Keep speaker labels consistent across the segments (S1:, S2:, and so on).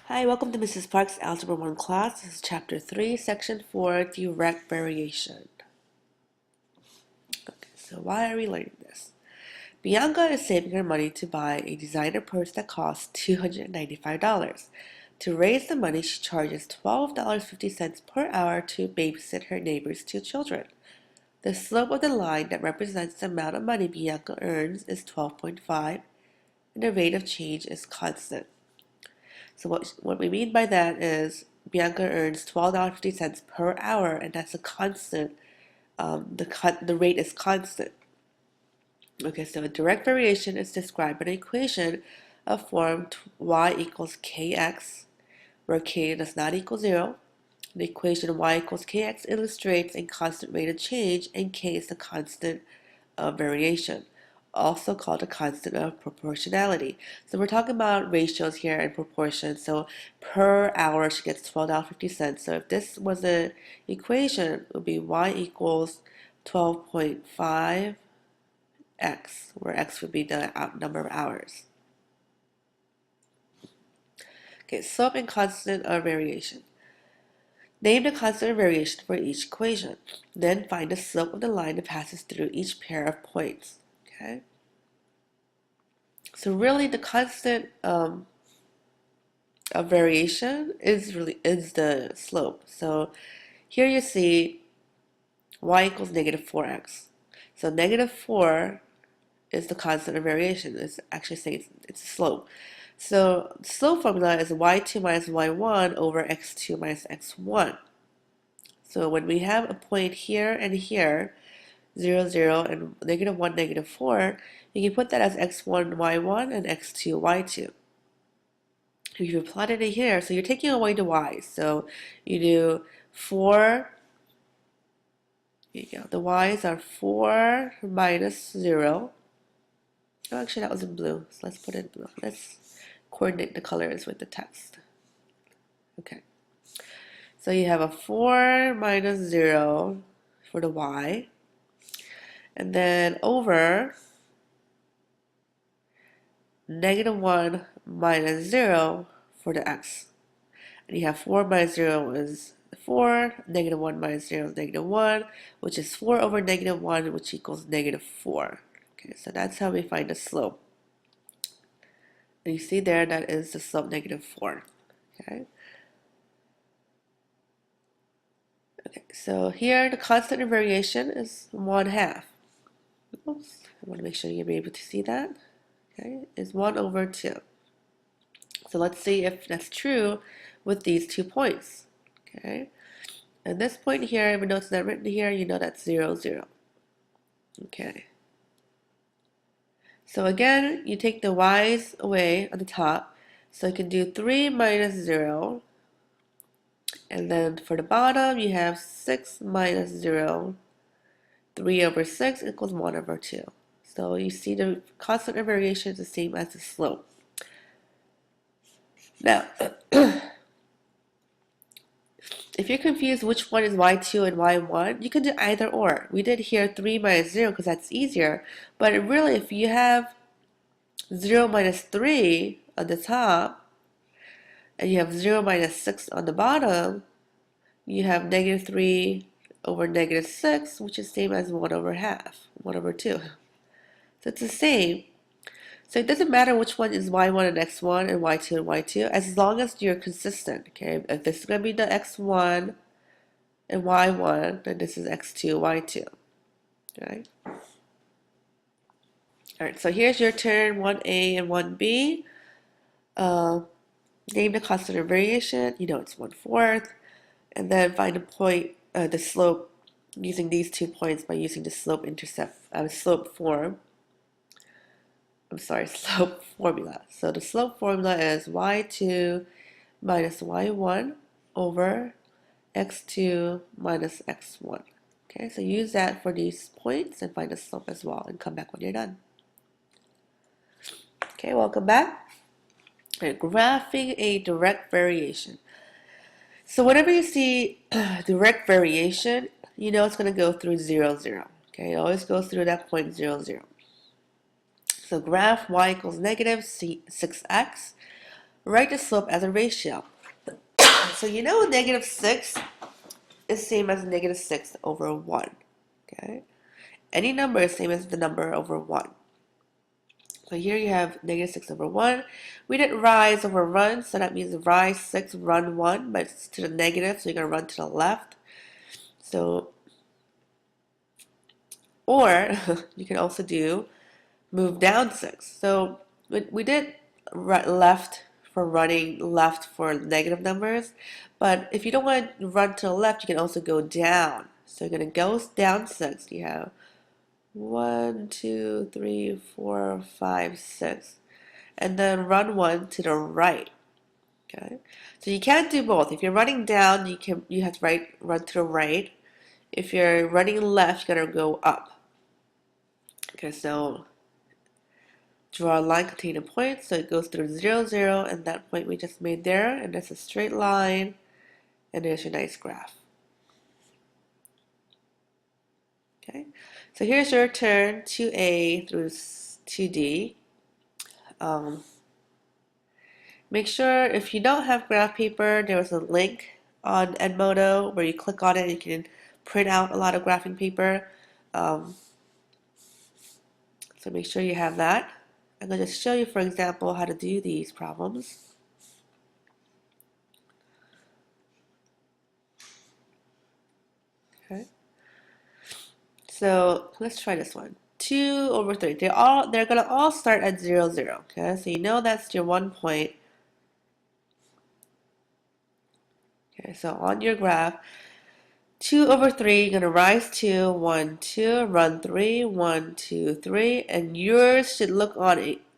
S1: Hi, welcome to Mrs. Park's Algebra 1 class. This is Chapter 3, Section 4, Direct Variation. Okay, so why are we learning this? Bianca is saving her money to buy a designer purse that costs $295. To raise the money, she charges $12.50 per hour to babysit her neighbor's two children. The slope of the line that represents the amount of money Bianca earns is 12.5, and the rate of change is constant. So what we mean by that is Bianca earns $12.50 per hour, and that's a constant. The rate is constant. Okay, so a direct variation is described by an equation of form y equals kx, where k does not equal 0. The equation y equals kx illustrates a constant rate of change, and k is the constant of variation, also called a constant of proportionality. So we're talking about ratios here and proportion. So per hour, she gets $12.50. So if this was an equation, it would be y equals 12.5x, where x would be the number of hours. Okay, slope and constant of variation. Name the constant of variation for each equation. Then find the slope of the line that passes through each pair of points. Okay. So really, the constant of variation is the slope. So here you see y equals negative 4x. So negative 4 is the constant of variation. It's actually saying it's a slope. So the slope formula is y2 minus y1 over x2 minus x1. So when we have a point here and here, 0, 0, and negative 1, negative 4, you can put that as x1, y1, and x2, y2. If you plotted it here, so you're taking away the y's. So you do 4, here you go. The y's are 4 minus 0. Oh, actually, that was in blue. So let's put it in blue. Let's coordinate the colors with the text. Okay. So you have a 4 minus 0 for the y. And then over negative 1 minus 0 for the x. And you have 4 minus 0 is 4, negative 1 minus 0 is negative 1, which is 4 over negative 1, which equals negative 4. Okay, so that's how we find the slope. And you see there, that is the slope negative 4. Okay. Okay, so here the constant of variation is 1/2. Oops, I want to make sure you'll be able to see that. Okay, is 1 over 2. So let's see if that's true with these 2 points. Okay, and this point here, even though it's not written here, you know that's 0, 0. Okay. So again, you take the y's away on the top. So you can do 3 minus 0. And then for the bottom, you have 6 minus 0. 3 over 6 equals 1 over 2. So you see the constant of variation is the same as the slope. Now, if you're confused which one is y2 and y1, you can do either or. We did here 3 minus 0 because that's easier. But really, if you have 0 minus 3 on the top, and you have 0 minus 6 on the bottom, you have negative 3 over negative 6, which is same as 1 over half, 1 over 2. So it's the same. So it doesn't matter which one is y1 and x1 and y2 and y2, as long as you're consistent. Okay, if this is going to be the x1 and y1, then this is x2, y2. Right? Alright, so here's your turn, 1a and 1b. Name the constant of variation. You know it's 1/4. And then find the point, the slope, using these 2 points by using the slope slope formula. So the slope formula is y2 minus y1 over x2 minus x1. Okay, so use that for these points and find the slope as well, and come back when you're done. Okay, welcome back. And graphing a direct variation. So whenever you see direct variation, you know it's going to go through 0, 0. Okay, it always goes through that point 0, 0. So graph y equals negative 6x. Write the slope as a ratio. So you know negative 6 is same as negative 6 over 1. Okay? Any number is same as the number over 1. So here you have negative 6 over 1. We did rise over run, so that means rise 6, run 1, but it's to the negative, so you're going to run to the left. So, or you can also do move down 6. So we did left for running left for negative numbers, but if you don't want to run to the left, you can also go down. So you're going to go down 6. You have 1, 2, 3, 4, 5, 6. And then run 1 to the right. Okay? So you can't do both. If you're running down, you have to run to the right. If you're running left, you're going to go up. Okay, so draw a line containing points. So it goes through 0, 0, and that point we just made there, and that's a straight line, and there's your nice graph. Okay, so here's your turn 2A through 2D. Make sure if you don't have graph paper, there was a link on Edmodo where you click on it and you can print out a lot of graphing paper. So make sure you have that. I'm going to just show you, for example, how to do these problems. Okay. So let's try this one. 2 over 3. They're going to all start at 0, 0. Okay, so you know that's your 1 point. Okay, so on your graph, 2 over 3, you're going to rise 2, 1, 2, run 3, 1, 2, 3, and yours should look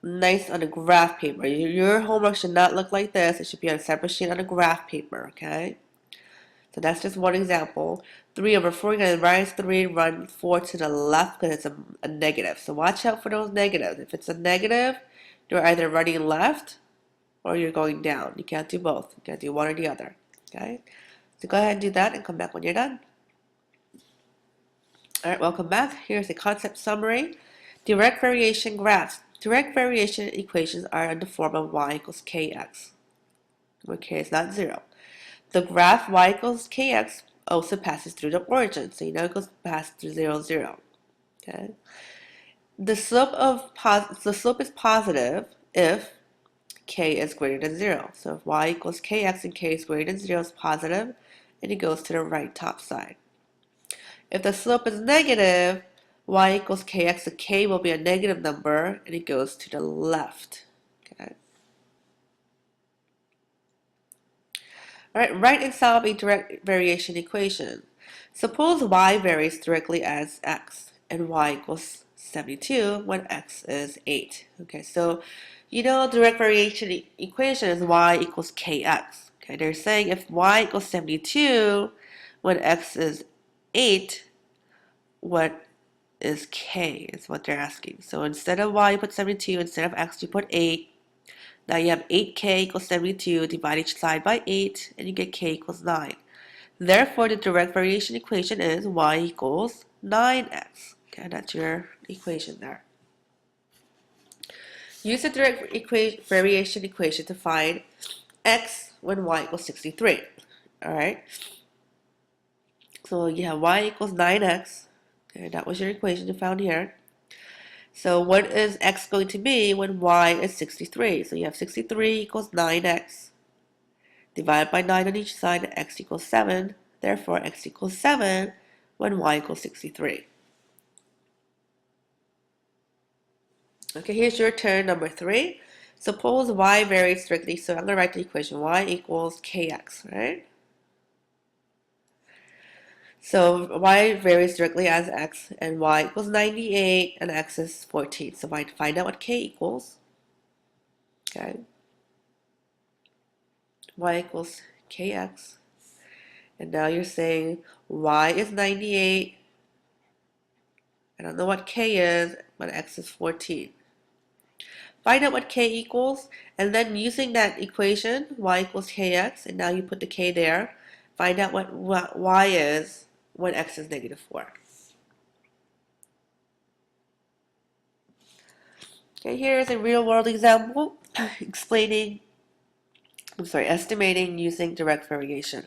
S1: nice on a graph paper. Your homework should not look like this. It should be on a separate sheet on a graph paper, okay? So that's just one example. 3 over 4, you're going to rise 3, run 4 to the left because it's a negative. So watch out for those negatives. If it's a negative, you're either running left or you're going down. You can't do both. You can't do one or the other, okay? So go ahead and do that and come back when you're done. All right, welcome back. Here's a concept summary. Direct variation graphs. Direct variation equations are in the form of y equals kx, where k is not 0. The graph y equals kx also passes through the origin, so you know it goes past through 0, 0. Okay. The slope is positive if k is greater than 0. So if y equals kx and k is greater than 0 is positive, and it goes to the right top side. If the slope is negative, y equals kx, so k will be a negative number, and it goes to the left. Okay. All right, write and solve a direct variation equation. Suppose y varies directly as x, and y equals 72 when x is 8. Okay, so you know direct variation equation is y equals kx. Okay, they're saying if y equals 72 when x is 8, what is k is what they're asking. So instead of y, you put 72. Instead of x, you put 8. Now you have 8k equals 72. Divide each side by 8, and you get k equals 9. Therefore, the direct variation equation is y equals 9x. Okay, that's your equation there. Use the direct variation equation to find x when y equals 63. All right. So you have y equals 9x. Okay, that was your equation you found here. So what is x going to be when y is 63? So you have 63 equals 9x. Divided by 9 on each side, x equals 7. Therefore, x equals 7 when y equals 63. Okay, here's your turn number 3. Suppose y varies strictly, so I'm going to write the equation y equals kx, right? So y varies directly as x, and y equals 98, and x is 14. So I find out what k equals. Okay. Y equals kx. And now you're saying y is 98. I don't know what k is, but x is 14. Find out what k equals, and then using that equation, y equals kx, and now you put the k there, find out what y is when x is negative 4. Okay, here's a real-world example explaining estimating using direct variation.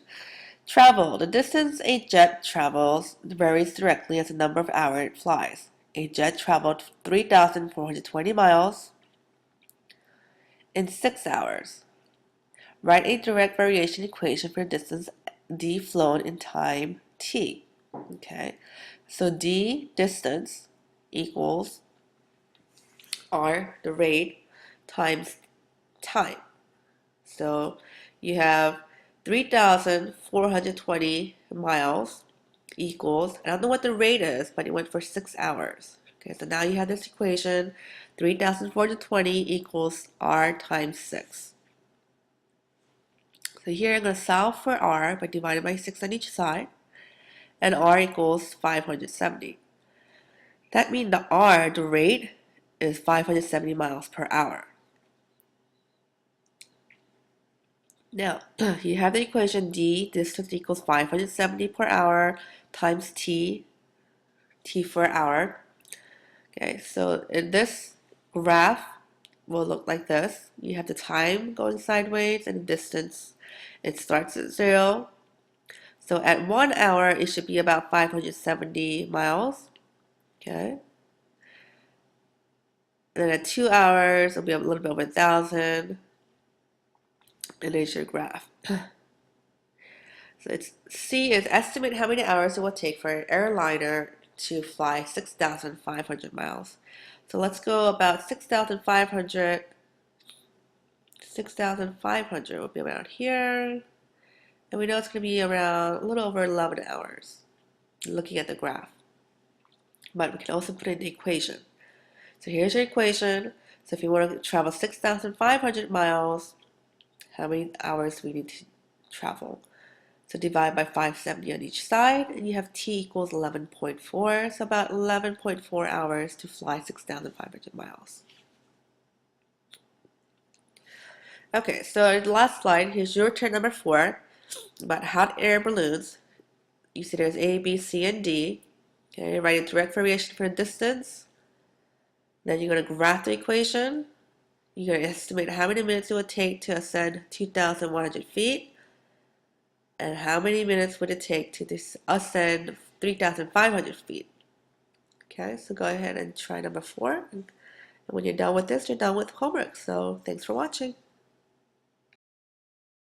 S1: Travel. The distance a jet travels varies directly as the number of hours it flies. A jet traveled 3,420 miles in 6 hours. Write a direct variation equation for distance d flown in time t. Okay, so d, distance, equals r, the rate, times time. So you have 3,420 miles equals, I don't know what the rate is, but it went for 6 hours. Okay, so now you have this equation, 3,420 equals r times 6. So here I'm going to solve for r by dividing by 6 on each side, and r equals 570. That means the r, the rate, is 570 miles per hour. Now, you have the equation d, distance equals 570 per hour times t for hour. Okay, so in this graph will look like this. You have the time going sideways and the distance. It starts at 0. So at 1 hour, it should be about 570 miles. Okay. And then at 2 hours, it'll be a little bit over 1,000. And there's your graph. So it's C is estimate how many hours it will take for an airliner to fly 6,500 miles. So let's go about 6,500. 6,500 will be around here. And we know it's going to be around a little over 11 hours, looking at the graph. But we can also put in the equation. So here's your equation. So if you want to travel 6,500 miles, how many hours do we need to travel? So divide by 570 on each side, and you have t equals 11.4, so about 11.4 hours to fly 6,500 miles. Okay, so the last slide, here's your turn number 4, about hot air balloons. You see there's A, B, C, and D. Okay, write a direct variation for distance. Then you're going to graph the equation. You're going to estimate how many minutes it would take to ascend 2,100 feet. And how many minutes would it take to ascend 3,500 feet? Okay, so go ahead and try number 4. And when you're done with this, you're done with homework. So thanks for watching.